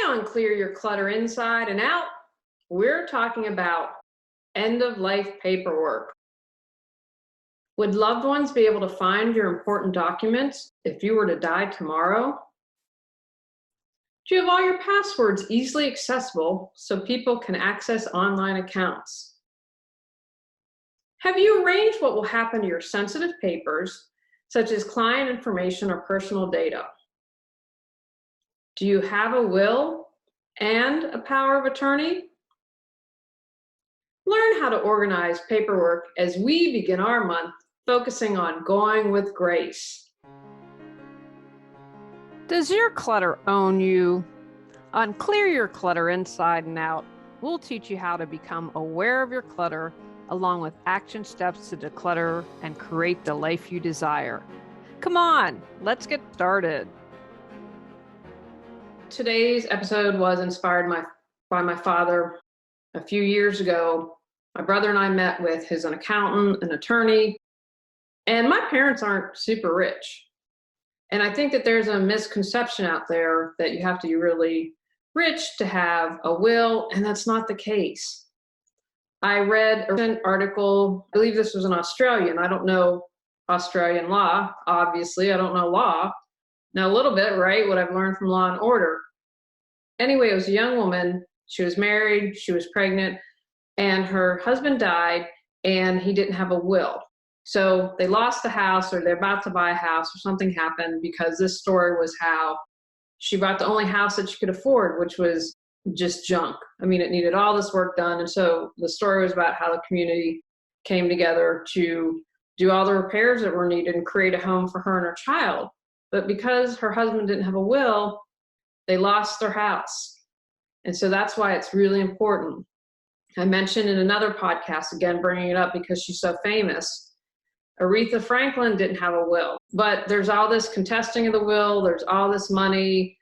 on Clear Your Clutter Inside and Out, we're talking about end-of-life paperwork. Would loved ones be able to find your important documents if you were to die tomorrow? Do you have all your passwords easily accessible so people can access online accounts? Have you arranged what will happen to your sensitive papers, such as client information or personal data? Do you have a will and a power of attorney? Learn how to organize paperwork as we begin our month focusing on going with grace. Does your clutter own you? On Clear Your Clutter Inside and Out, we'll teach you how to become aware of your clutter along with action steps to declutter and create the life you desire. Come on, let's get started. Today's episode was inspired by my father. A few years ago, my brother and I met with an accountant, an attorney, and my parents aren't super rich. And I think that there's a misconception out there that you have to be really rich to have a will, and that's not the case. I read an article, I believe this was an Australian. I don't know Australian law, obviously. I don't know law. Now, a little bit, right? What I've learned from Law and Order. Anyway, it was a young woman. She was married, she was pregnant, and her husband died, and he didn't have a will. So they lost the house, or they're about to buy a house, or something happened, because this story was how she bought the only house that she could afford, which was just junk. I mean, it needed all this work done. And so the story was about how the community came together to do all the repairs that were needed and create a home for her and her child. But because her husband didn't have a will, they lost their house. And so that's why it's really important. I mentioned in another podcast, again, bringing it up because she's so famous, Aretha Franklin didn't have a will, but there's all this contesting of the will. There's all this money.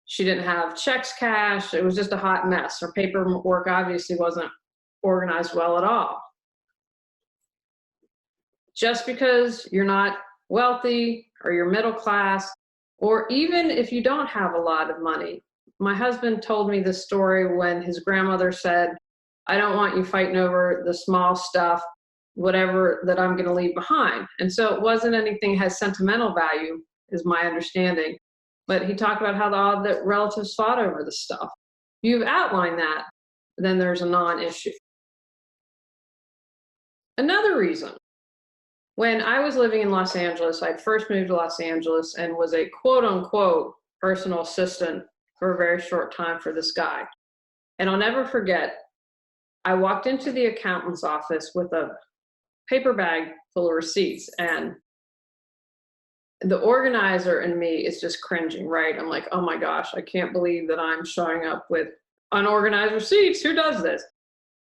She didn't have checks cashed. It was just a hot mess. Her paperwork obviously wasn't organized well at all. Just because you're not wealthy or you're middle class, or even if you don't have a lot of money. My husband told me this story when his grandmother said, "I don't want you fighting over the small stuff, whatever that I'm going to leave behind." And so it wasn't anything that has sentimental value, is my understanding. But he talked about how all the relatives fought over the stuff. If you've outlined that, then there's a non-issue. Another reason, when I was living in Los Angeles, I first moved to Los Angeles and was a quote unquote personal assistant for a very short time for this guy. And I'll never forget, I walked into the accountant's office with a paper bag full of receipts, and the organizer in me is just cringing, right? I'm like, oh my gosh, I can't believe that I'm showing up with unorganized receipts. Who does this?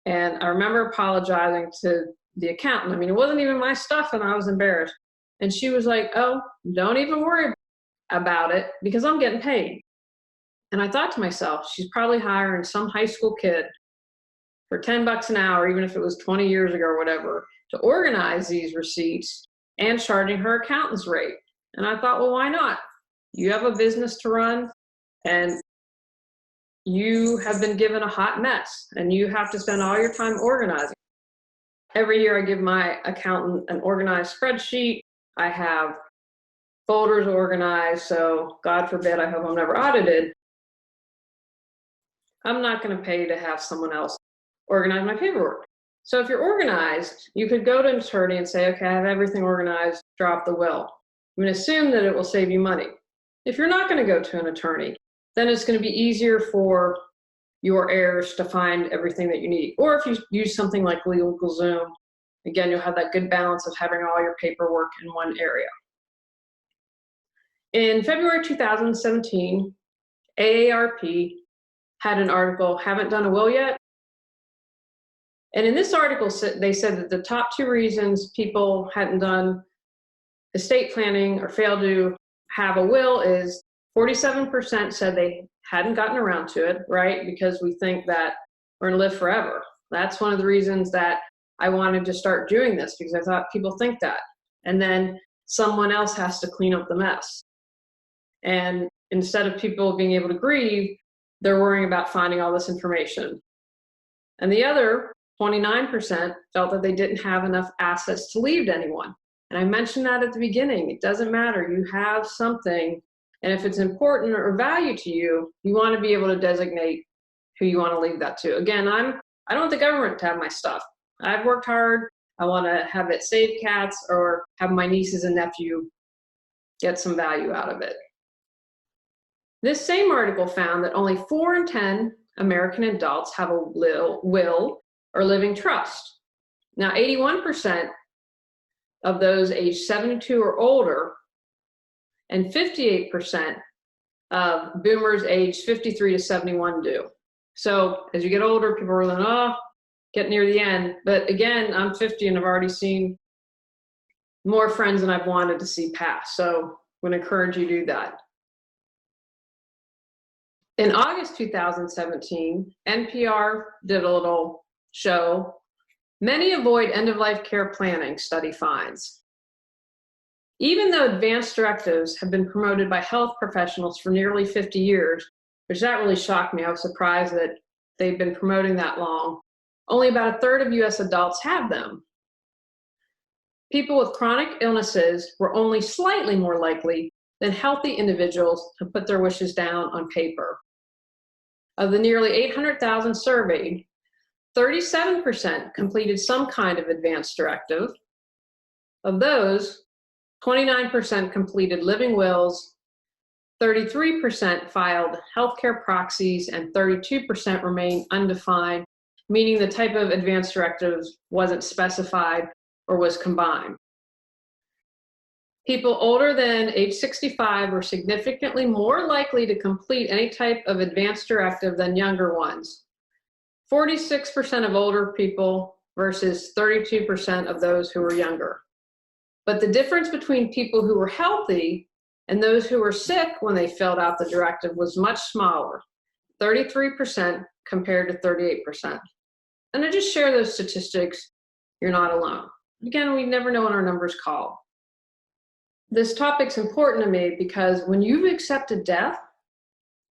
And I remember apologizing to the accountant. I mean, it wasn't even my stuff, and I was embarrassed. And she was like, oh, don't even worry about it because I'm getting paid. And I thought to myself, she's probably hiring some high school kid for $10 an hour, even if it was 20 years ago or whatever, to organize these receipts and charging her accountant's rate. And I thought, well, why not? You have a business to run, and you have been given a hot mess, and you have to spend all your time organizing. Every year I give my accountant an organized spreadsheet. I have folders organized, so God forbid, I hope I'm never audited. I'm not going to pay to have someone else organize my paperwork. So if you're organized, you could go to an attorney and say, okay, I have everything organized, drop the will. I'm going to assume that it will save you money. If you're not going to go to an attorney, then it's going to be easier for your heirs to find everything that you need. Or if you use something like LegalZoom, again, you'll have that good balance of having all your paperwork in one area. In February 2017, AARP had an article, Haven't Done a Will Yet? And in this article, they said that the top 2 reasons people hadn't done estate planning or failed to have a will is 47% said they hadn't gotten around to it, right? Because we think that we're going to live forever. That's one of the reasons that I wanted to start doing this, because I thought people think that. And then someone else has to clean up the mess. And instead of people being able to grieve, they're worrying about finding all this information. And the other 29% felt that they didn't have enough assets to leave to anyone. And I mentioned that at the beginning. It doesn't matter. You have something, and if it's important or value to you, you want to be able to designate who you want to leave that to. Again, I don't want the government to have my stuff. I've worked hard. I want to have it save cats or have my nieces and nephew get some value out of it. This same article found that only 4 in 10 American adults have a will or living trust. Now, 81% of those aged 72 or older, and 58% of boomers aged 53 to 71 do. So as you get older, people are like, get near the end. But again, I'm 50 and I've already seen more friends than I've wanted to see pass. So I'm going to encourage you to do that. In August 2017, NPR did a little show, Many Avoid End-of-Life Care Planning, study finds. Even though advanced directives have been promoted by health professionals for nearly 50 years, which that really shocked me. I was surprised that they've been promoting that long. Only about a third of US adults have them. People with chronic illnesses were only slightly more likely than healthy individuals to put their wishes down on paper. Of the nearly 800,000 surveyed, 37% completed some kind of advanced directive. Of those, 29% completed living wills, 33% filed healthcare proxies, and 32% remained undefined, meaning the type of advanced directives wasn't specified or was combined. People older than age 65 were significantly more likely to complete any type of advanced directive than younger ones. 46% of older people versus 32% of those who were younger. But the difference between people who were healthy and those who were sick when they filled out the directive was much smaller, 33% compared to 38%. And I just share those statistics. You're not alone. Again, we never know when our numbers call. This topic's important to me because when you've accepted death,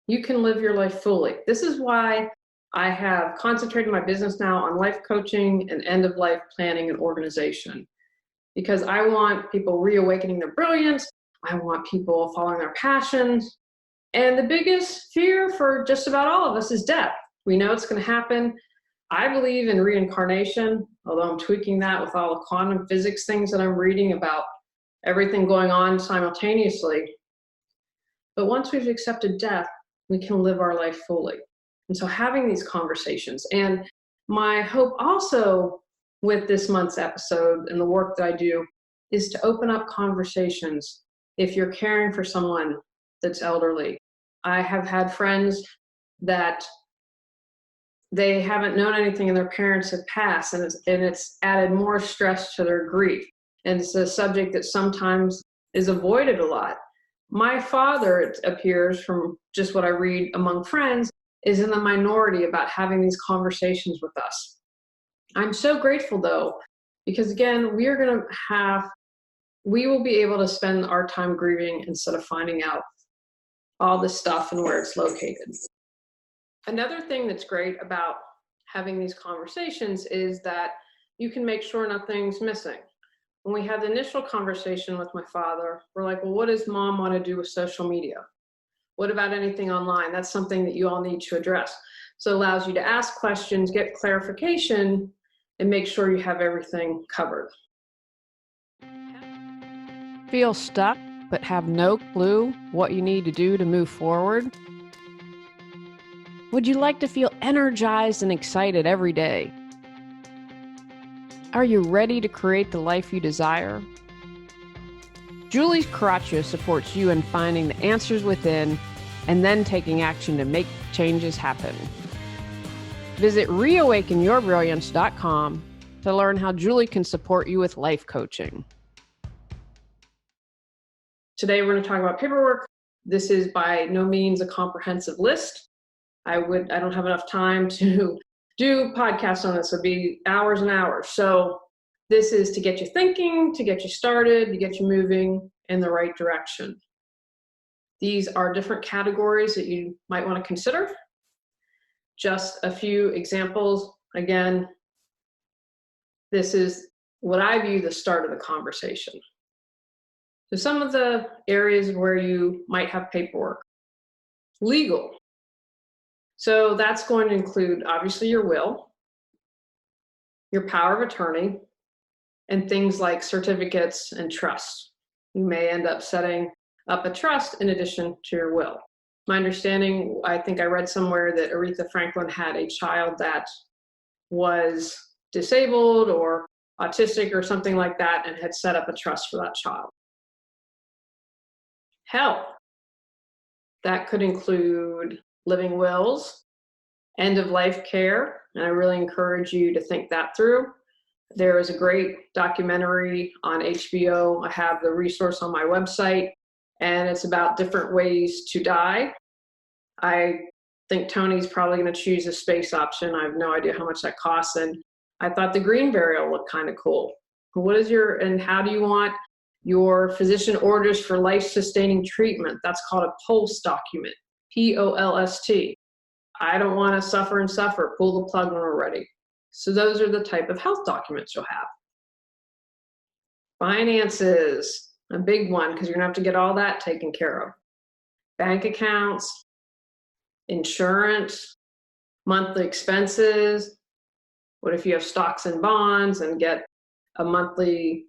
you can live your life fully. This is why I have concentrated my business now on life coaching and end-of-life planning and organization, because I want people reawakening their brilliance. I want people following their passions. And the biggest fear for just about all of us is death. We know it's going to happen. I believe in reincarnation, although I'm tweaking that with all the quantum physics things that I'm reading about everything going on simultaneously. But once we've accepted death, we can live our life fully. And so having these conversations, and my hope also with this month's episode and the work that I do is to open up conversations if you're caring for someone that's elderly. I have had friends that they haven't known anything and their parents have passed, and it's added more stress to their grief. And it's a subject that sometimes is avoided a lot. My father, it appears from just what I read among friends, is in the minority about having these conversations with us. I'm so grateful though, because again, we will be able to spend our time grieving instead of finding out all this stuff and where it's located. Another thing that's great about having these conversations is that you can make sure nothing's missing. When we had the initial conversation with my father, we're like, well, what does mom want to do with social media? What about anything online? That's something that you all need to address. So it allows you to ask questions, get clarification, and make sure you have everything covered. Feel stuck, but have no clue what you need to do to move forward? Would you like to feel energized and excited every day? Are you ready to create the life you desire? Julie Coraccio supports you in finding the answers within and then taking action to make changes happen. Visit reawakenyourbrilliance.com to learn how Julie can support you with life coaching. Today, we're going to talk about paperwork. This is by no means a comprehensive list. I don't have enough time to do podcasts on this. It would be hours and hours. So this is to get you thinking, to get you started, to get you moving in the right direction. These are different categories that you might want to consider. just a few examples. Again, this is what I view the start of the conversation. So some of the areas where you might have paperwork. Legal. So that's going to include obviously your will, your power of attorney, and things like certificates and trusts. You may end up setting up a trust in addition to your will. My understanding, I think I read somewhere that Aretha Franklin had a child that was disabled or autistic or something like that and had set up a trust for that child. Health. That could include living wills, end of life care, and I really encourage you to think that through. There is a great documentary on HBO. I have the resource on my website, and it's about different ways to die. I think Tony's probably going to choose the space option. I have no idea how much that costs, and I thought the green burial looked kind of cool. And how do you want your physician orders for life-sustaining treatment? That's called a POLST document, POLST. I don't want to suffer and suffer. Pull the plug when we're ready. So those are the type of health documents you'll have. Finances, a big one, because you're going to have to get all that taken care of. Bank accounts, insurance, monthly expenses. What if you have stocks and bonds and get a monthly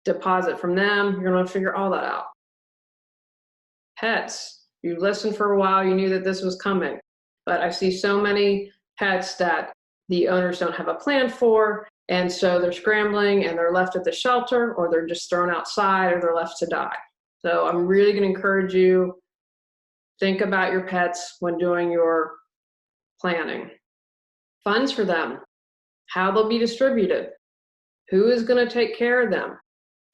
deposit from them? You're going to figure all that out. Pets. You listened for a while, you knew that this was coming. But I see so many pets that the owners don't have a plan for, and so they're scrambling and they're left at the shelter, or they're just thrown outside, or they're left to die. So I'm really going to encourage you, think about your pets when doing your planning. Funds for them, how they'll be distributed, who is going to take care of them.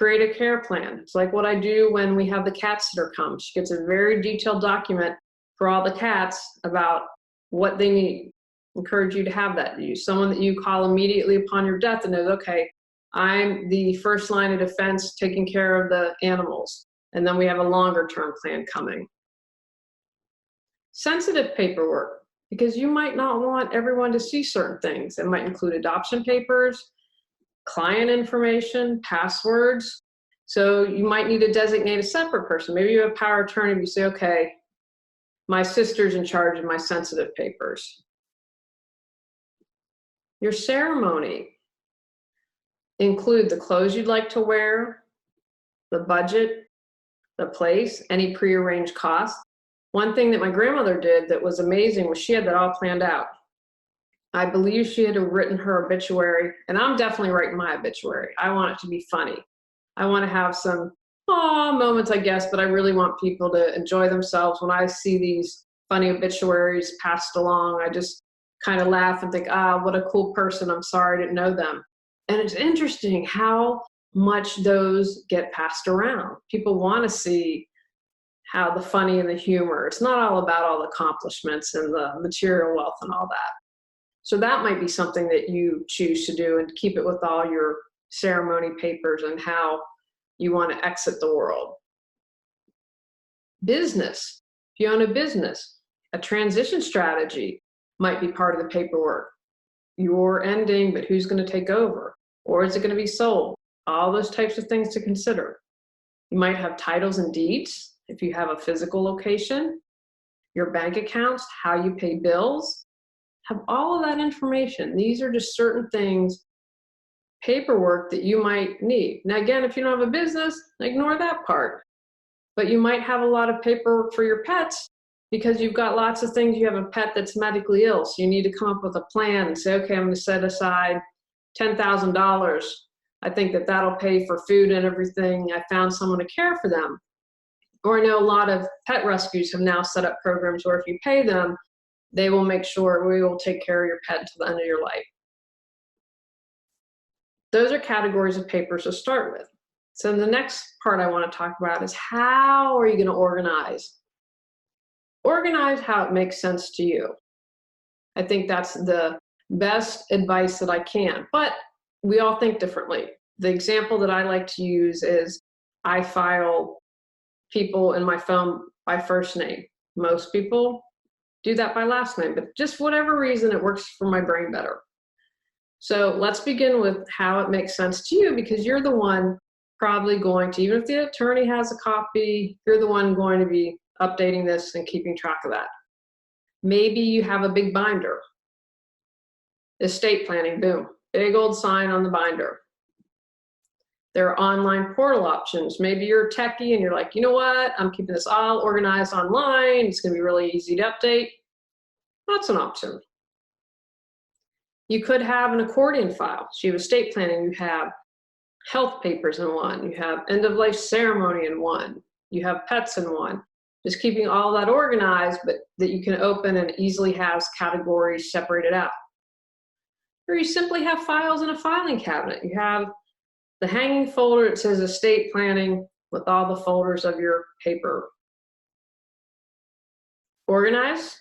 Create a care plan. It's like what I do when we have the cat sitter come. She gets a very detailed document for all the cats about what they need. Encourage you to have that. Use someone that you call immediately upon your death and knows, okay, I'm the first line of defense taking care of the animals. And then we have a longer term plan coming. Sensitive paperwork, because you might not want everyone to see certain things. It might include adoption papers, client information, passwords. So you might need to designate a separate person. Maybe you have power of attorney, you say, okay, my sister's in charge of my sensitive papers. Your ceremony. Include the clothes you'd like to wear, the budget, the place, any prearranged costs. One thing that my grandmother did that was amazing was she had that all planned out. I believe she had written her obituary, and I'm definitely writing my obituary. I want it to be funny. I want to have some moments, I guess, but I really want people to enjoy themselves. When I see these funny obituaries passed along, I just kind of laugh and think, what a cool person. I'm sorry I didn't know them. And it's interesting how much those get passed around. People want to see how the funny and the humor. It's not all about all the accomplishments and the material wealth and all that. So that might be something that you choose to do, and keep it with all your ceremony papers and how you want to exit the world. Business. If you own a business, a transition strategy might be part of the paperwork. You're ending, but who's going to take over? Or is it going to be sold? All those types of things to consider. You might have titles and deeds if you have a physical location, your bank accounts, how you pay bills. Have all of that information. These are just certain things, paperwork that you might need. Now, again, if you don't have a business, ignore that part. But you might have a lot of paperwork for your pets because you've got lots of things. You have a pet that's medically ill, so you need to come up with a plan and say, okay, I'm going to set aside $10,000. I think that that'll pay for food and everything. I found someone to care for them. Or I know a lot of pet rescues have now set up programs where if you pay them, they will make sure we will take care of your pet until the end of your life. Those are categories of papers to start with. So the next part I want to talk about is how are you going to organize? Organize how it makes sense to you. I think that's the best advice that I can, but we all think differently. The example that I like to use is I file people in my phone by first name. Most people do that by last name, but just whatever reason it works for my brain better. So let's begin with how it makes sense to you, because you're the one probably going to, even if the attorney has a copy, you're the one going to be updating this and keeping track of that. Maybe you have a big binder. Estate planning, boom, big old sign on the binder. There are online portal options. Maybe you're a techie and you're like, you know what, I'm keeping this all organized online. It's going to be really easy to update. That's an option. You could have an accordion file. So you have estate planning, you have health papers in one, you have end of life ceremony in one, you have pets in one. Just keeping all that organized, but that you can open and easily has categories separated out. Or you simply have files in a filing cabinet. You have the hanging folder that says estate planning with all the folders of your paper. Organize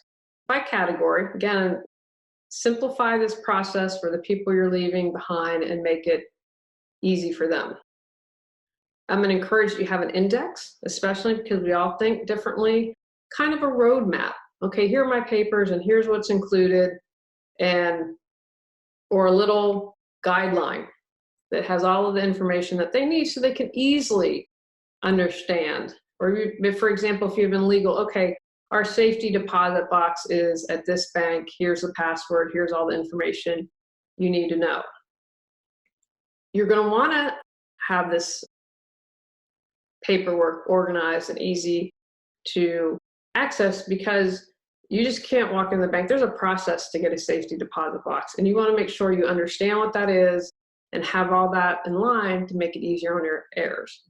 by category. Again, simplify this process for the people you're leaving behind and make it easy for them. I'm going to encourage you to have an index, especially because we all think differently, kind of a roadmap. Okay, here are my papers and here's what's included, or a little guideline that has all of the information that they need so they can easily understand. Or for example, if you've been legal, okay, our safety deposit box is at this bank, here's the password, here's all the information you need to know. You're going to want to have this paperwork organized and easy to access, because you just can't walk in the bank. There's a process to get a safety deposit box, and you want to make sure you understand what that is and have all that in line to make it easier on your heirs.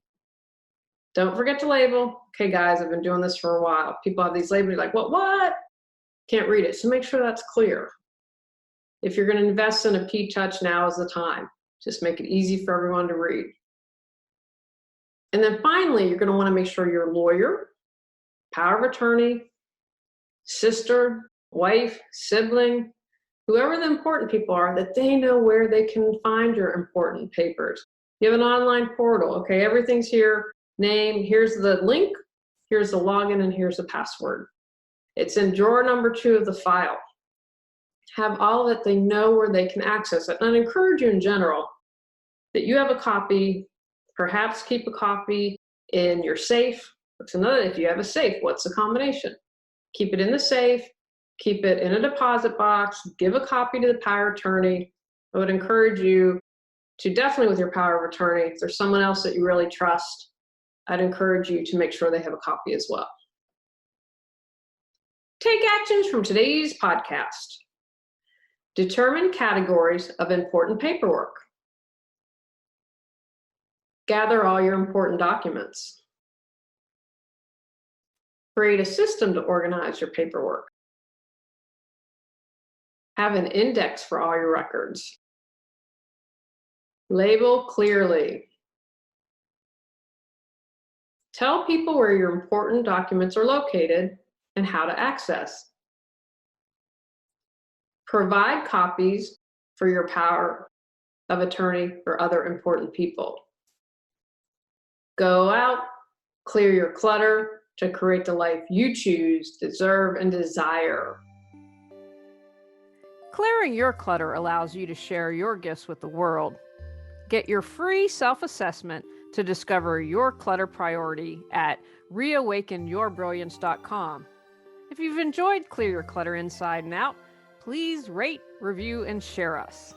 Don't forget to label. Okay, guys, I've been doing this for a while. People have these labels, like, what? Can't read it. So make sure that's clear. If you're going to invest in a P-Touch, now is the time. Just make it easy for everyone to read. And then finally, you're going to want to make sure your lawyer, power of attorney, sister, wife, sibling, whoever the important people are, that they know where they can find your important papers. You have an online portal. Okay, everything's here. Name, here's the link, here's the login, and here's the password. It's in drawer number 2 of the file. Have all of it, they know where they can access it. And I encourage you in general that you have a copy, perhaps keep a copy in your safe. What's another, if you have a safe, what's the combination? Keep it in the safe, keep it in a deposit box, give a copy to the power of attorney. I would encourage you to definitely, with your power of attorney, if there's someone else that you really trust, I'd encourage you to make sure they have a copy as well. Take actions from today's podcast. Determine categories of important paperwork. Gather all your important documents. Create a system to organize your paperwork. Have an index for all your records. Label clearly. Tell people where your important documents are located and how to access. Provide copies for your power of attorney or other important people. Go out, clear your clutter to create the life you choose, deserve, and desire. Clearing your clutter allows you to share your gifts with the world. Get your free self-assessment to discover your clutter priority at reawakenyourbrilliance.com. If you've enjoyed Clear Your Clutter Inside and Out, please rate, review, and share us.